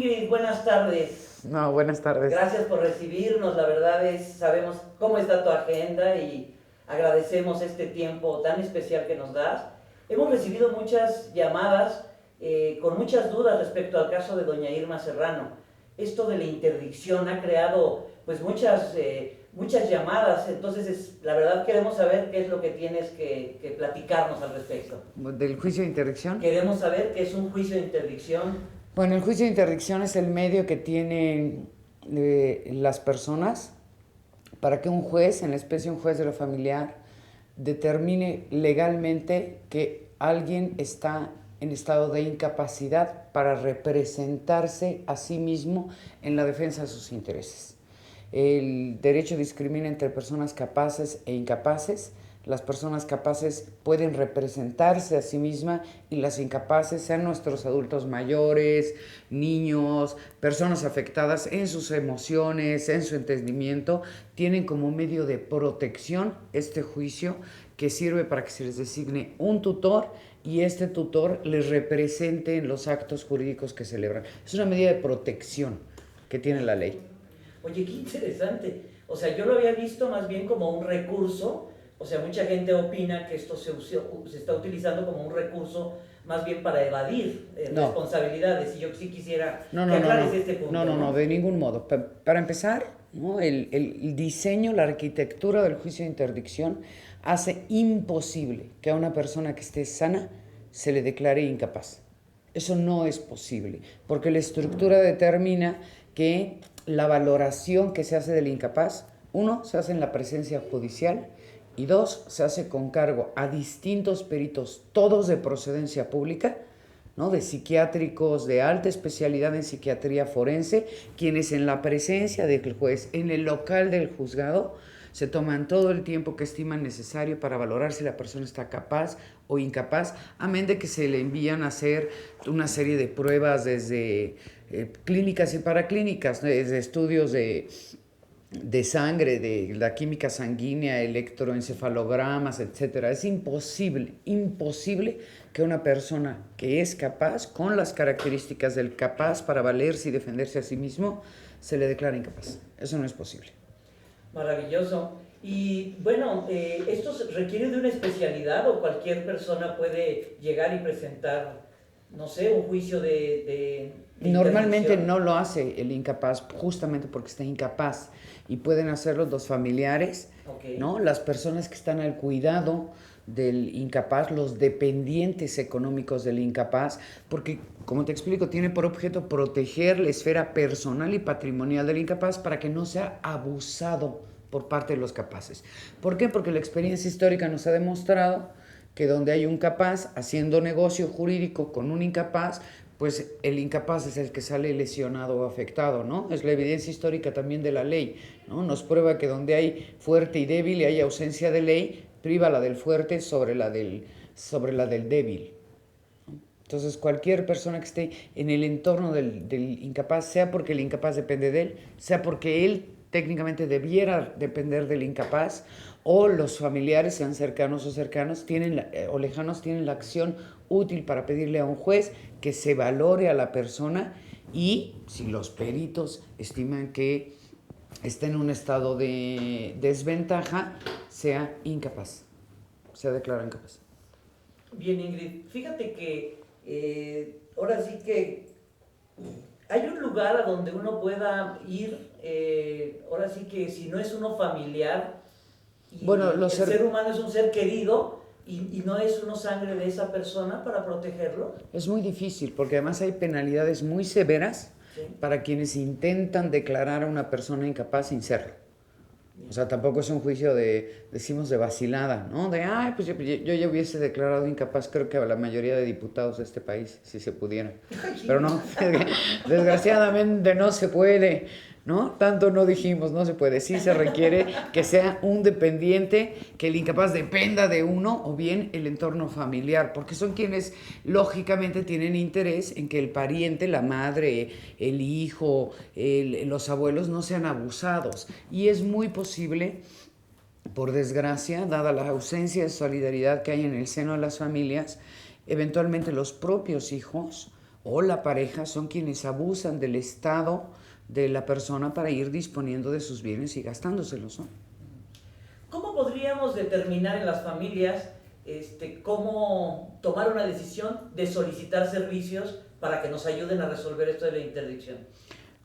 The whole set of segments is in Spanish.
Ingrid, buenas tardes. No, buenas tardes. Gracias por recibirnos, la verdad sabemos cómo está tu agenda y agradecemos este tiempo tan especial que nos das. Hemos recibido muchas llamadas con muchas dudas respecto al caso de doña Irma Serrano. Esto de la interdicción ha creado pues muchas llamadas, entonces la verdad queremos saber qué es lo que tienes que platicarnos al respecto. ¿Del juicio de interdicción? Queremos saber qué es un juicio de interdicción. Bueno, el juicio de interdicción es el medio que tienen las personas para que un juez, en la especie un juez de lo familiar, determine legalmente que alguien está en estado de incapacidad para representarse a sí mismo en la defensa de sus intereses. El derecho discrimina entre personas capaces e incapaces. Las personas capaces pueden representarse a sí mismas y las incapaces, sean nuestros adultos mayores, niños, personas afectadas en sus emociones, en su entendimiento, tienen como medio de protección este juicio que sirve para que se les designe un tutor y este tutor les represente en los actos jurídicos que celebran. Es una medida de protección que tiene la ley. Oye, qué interesante. O sea, yo lo había visto más bien como un recurso. O sea, mucha gente opina que esto se está utilizando como un recurso más bien para evadir responsabilidades. Y yo sí quisiera que aclares este punto. No, de ningún modo. Para empezar, ¿no? El diseño, la arquitectura del juicio de interdicción hace imposible que a una persona que esté sana se le declare incapaz. Eso no es posible, porque la estructura determina que la valoración que se hace del incapaz, uno, se hace en la presencia judicial, y dos, se hace con cargo a distintos peritos, todos de procedencia pública, ¿no? De psiquiátricos de alta especialidad en psiquiatría forense, quienes en la presencia del juez, en el local del juzgado, se toman todo el tiempo que estiman necesario para valorar si la persona está capaz o incapaz, amén de que se le envían a hacer una serie de pruebas desde clínicas y paraclínicas, ¿no? Desde estudios de sangre, de la química sanguínea, electroencefalogramas, etc. Es imposible que una persona que es capaz, con las características del capaz para valerse y defenderse a sí mismo, se le declare incapaz. Eso no es posible. Maravilloso. Y bueno, ¿esto requiere de una especialidad o cualquier persona puede llegar y presentar, no sé, un juicio de Normalmente no lo hace el incapaz justamente porque está incapaz y pueden hacerlo los familiares, okay, ¿no? Las personas que están al cuidado del incapaz, los dependientes económicos del incapaz, porque, como te explico, tiene por objeto proteger la esfera personal y patrimonial del incapaz para que no sea abusado por parte de los capaces. ¿Por qué? Porque la experiencia histórica nos ha demostrado que donde hay un capaz haciendo negocio jurídico con un incapaz, pues el incapaz es el que sale lesionado o afectado, ¿no? Es la evidencia histórica también de la ley, ¿no? Nos prueba que donde hay fuerte y débil y hay ausencia de ley, priva la del fuerte sobre la del débil. Entonces, cualquier persona que esté en el entorno del incapaz, sea porque el incapaz depende de él, sea porque él técnicamente debiera depender del incapaz, o los familiares, sean cercanos o cercanos, o lejanos, tienen la acción útil para pedirle a un juez que se valore a la persona y, si los peritos estiman que está en un estado de desventaja, sea incapaz, sea declarado incapaz. Bien, Ingrid, fíjate que ahora sí que hay un lugar a donde uno pueda ir, ahora sí que si no es uno familiar, y bueno, el ser humano es un ser querido y no es uno sangre de esa persona para protegerlo. Es muy difícil porque además hay penalidades muy severas, ¿sí?, para quienes intentan declarar a una persona incapaz sin serlo. O sea, tampoco es un juicio decimos de vacilada, ¿no? De, pues yo ya hubiese declarado incapaz, creo que a la mayoría de diputados de este país, si se pudiera. Pero no, desgraciadamente no se puede, ¿no? Tanto no dijimos, no se puede. Sí se requiere que sea un dependiente, que el incapaz dependa de uno o bien el entorno familiar, porque son quienes lógicamente tienen interés en que el pariente, la madre, el hijo, los abuelos no sean abusados. Y es muy posible, por desgracia, dada la ausencia de solidaridad que hay en el seno de las familias, eventualmente los propios hijos o la pareja son quienes abusan del estado de la persona para ir disponiendo de sus bienes y gastándoselos, ¿no? ¿Cómo podríamos determinar en las familias cómo tomar una decisión de solicitar servicios para que nos ayuden a resolver esto de la interdicción?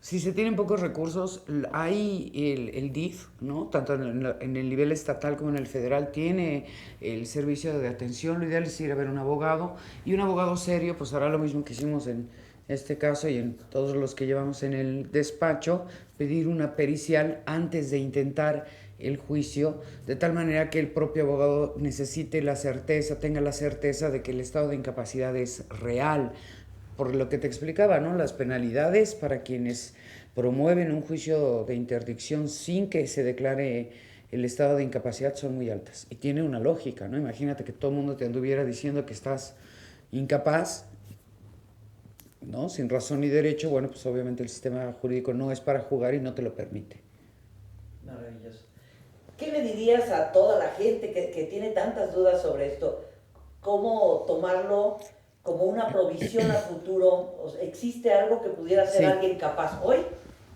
Si se tienen pocos recursos, hay el DIF, ¿no? Tanto en el nivel estatal como en el federal, tiene el servicio de atención. Lo ideal es ir a ver un abogado, y un abogado serio pues hará lo mismo que hicimos en este caso y en todos los que llevamos en el despacho, pedir una pericial antes de intentar el juicio, de tal manera que el propio abogado necesite la certeza, tenga la certeza de que el estado de incapacidad es real. Por lo que te explicaba, ¿no? Las penalidades para quienes promueven un juicio de interdicción sin que se declare el estado de incapacidad son muy altas. Y tiene una lógica, ¿no? Imagínate que todo el mundo te anduviera diciendo que estás incapaz, ¿no? Sin razón ni derecho. Bueno, pues obviamente el sistema jurídico no es para jugar y no te lo permite. Maravilloso. ¿Qué le dirías a toda la gente que tiene tantas dudas sobre esto? ¿Cómo tomarlo como una provisión a futuro? O sea, ¿existe algo que pudiera ser alguien capaz hoy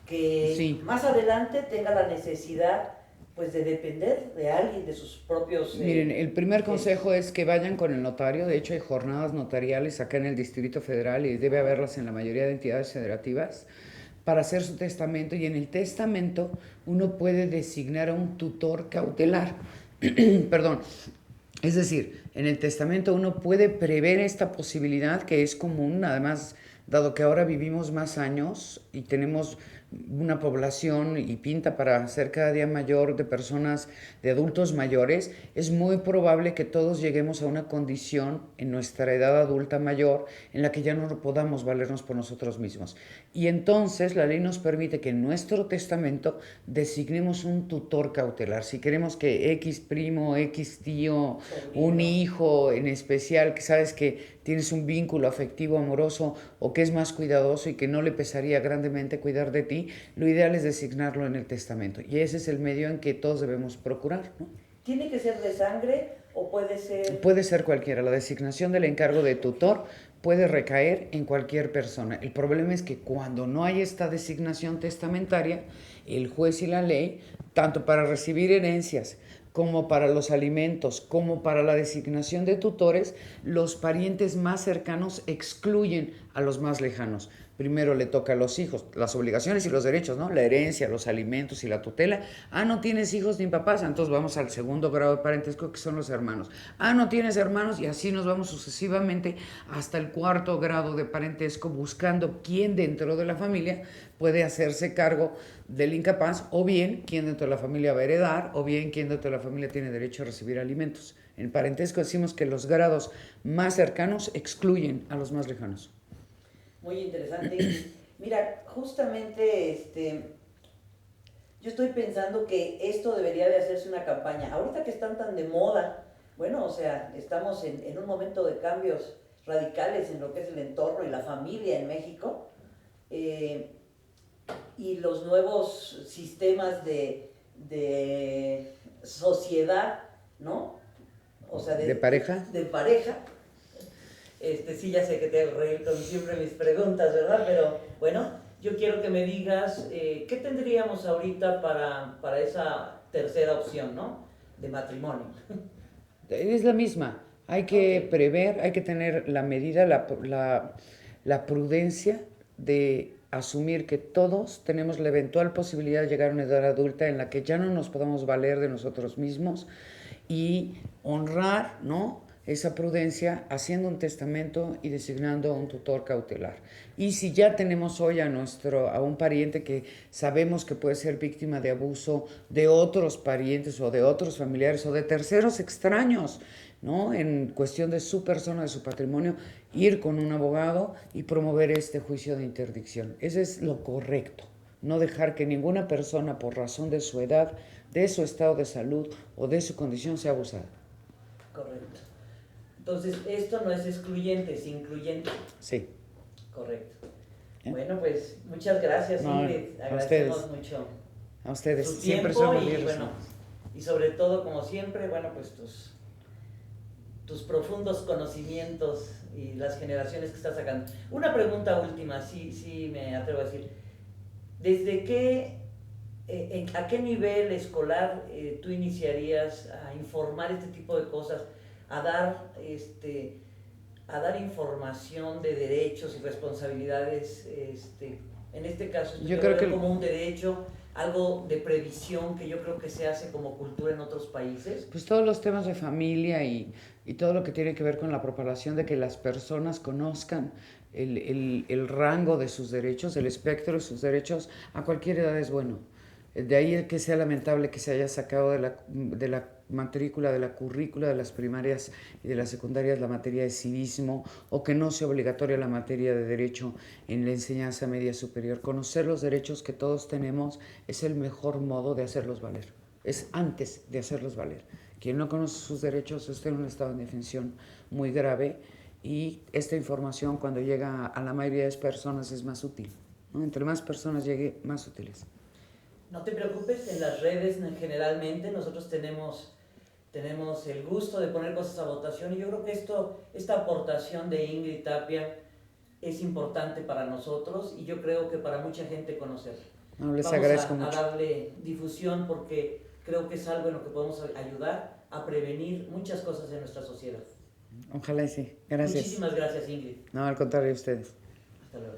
que más adelante tenga la necesidad pues de depender de alguien, de sus propios... Miren, el primer consejo es que vayan con el notario. De hecho, hay jornadas notariales acá en el Distrito Federal y debe haberlas en la mayoría de entidades federativas para hacer su testamento, y en el testamento uno puede designar a un tutor cautelar. Perdón. Es decir, en el testamento uno puede prever esta posibilidad que es común, además, dado que ahora vivimos más años y tenemos una población y pinta para ser cada día mayor de personas, de adultos mayores, es muy probable que todos lleguemos a una condición en nuestra edad adulta mayor en la que ya no podamos valernos por nosotros mismos. Y entonces la ley nos permite que en nuestro testamento designemos un tutor cautelar. Si queremos que X primo, X tío, un hijo en especial, que sabes que tienes un vínculo afectivo, amoroso, o que es más cuidadoso y que no le pesaría grandemente cuidar de ti, lo ideal es designarlo en el testamento. Y ese es el medio en que todos debemos procurar, ¿no? ¿Tiene que ser de sangre o puede ser...? Puede ser cualquiera. La designación del encargo de tutor puede recaer en cualquier persona. El problema es que cuando no hay esta designación testamentaria, el juez y la ley, tanto para recibir herencias, como para los alimentos, como para la designación de tutores, los parientes más cercanos excluyen a los más lejanos. Primero le toca a los hijos, las obligaciones y los derechos, ¿no? La herencia, los alimentos y la tutela. Ah, no tienes hijos ni papás, entonces vamos al segundo grado de parentesco, que son los hermanos. Ah, no tienes hermanos, y así nos vamos sucesivamente hasta el cuarto grado de parentesco, buscando quién dentro de la familia puede hacerse cargo del incapaz, o bien quién dentro de la familia va a heredar, o bien quién dentro de la familia tiene derecho a recibir alimentos. En parentesco decimos que los grados más cercanos excluyen a los más lejanos. Muy interesante. Mira, justamente yo estoy pensando que esto debería de hacerse una campaña. Ahorita que están tan de moda, bueno, o sea, estamos en un momento de cambios radicales en lo que es el entorno y la familia en México, y los nuevos sistemas de sociedad, ¿no? O sea, ¿De pareja? De pareja. Sí, ya sé que te hago reír con siempre mis preguntas, ¿verdad? Pero bueno, yo quiero que me digas qué tendríamos ahorita para esa tercera opción, ¿no? De matrimonio. Es la misma. Hay que prever, hay que tener la medida, la prudencia de asumir que todos tenemos la eventual posibilidad de llegar a una edad adulta en la que ya no nos podamos valer de nosotros mismos, y honrar, ¿no?, esa prudencia haciendo un testamento y designando a un tutor cautelar. Y si ya tenemos hoy a un pariente que sabemos que puede ser víctima de abuso de otros parientes o de otros familiares o de terceros extraños, ¿no?, en cuestión de su persona, de su patrimonio, ir con un abogado y promover este juicio de interdicción. Ese es lo correcto. No dejar que ninguna persona, por razón de su edad, de su estado de salud o de su condición, sea abusada. Correcto. Entonces, esto no es excluyente, es incluyente. Sí. Correcto. Bueno, pues muchas gracias, Ingrid. Agradecemos mucho. A ustedes. Su Siempre tiempo somos y, bueno, y sobre todo, como siempre, bueno, pues tus tus profundos conocimientos y las generaciones que estás sacando. Una pregunta última, sí me atrevo a decir. ¿Desde qué, a qué nivel escolar tú iniciarías a informar este tipo de cosas, a dar, a dar información de derechos y responsabilidades, en este caso, yo creo que como un derecho, algo de previsión que yo creo que se hace como cultura en otros países? pues todos los temas de familia y todo lo que tiene que ver con la propagación de que las personas conozcan el rango de sus derechos, el espectro de sus derechos, a cualquier edad es bueno. De ahí que sea lamentable que se haya sacado de la matrícula, de la currícula de las primarias y de las secundarias la materia de civismo, o que no sea obligatoria la materia de derecho en la enseñanza media superior. Conocer los derechos que todos tenemos es el mejor modo de hacerlos valer. Es antes de hacerlos valer. Quien no conoce sus derechos está en un estado de indefensión muy grave, y esta información cuando llega a la mayoría de las personas es más útil, ¿no? Entre más personas llegue, más útil es. No te preocupes, en las redes generalmente nosotros tenemos el gusto de poner cosas a votación, y yo creo que esta aportación de Ingrid Tapia es importante para nosotros, y yo creo que para mucha gente conocerla. No, les agradezco mucho. Vamos a darle difusión, porque creo que es algo en lo que podemos ayudar a prevenir muchas cosas en nuestra sociedad. Ojalá y sí. Gracias. Muchísimas gracias, Ingrid. No, al contrario, a ustedes. Hasta luego.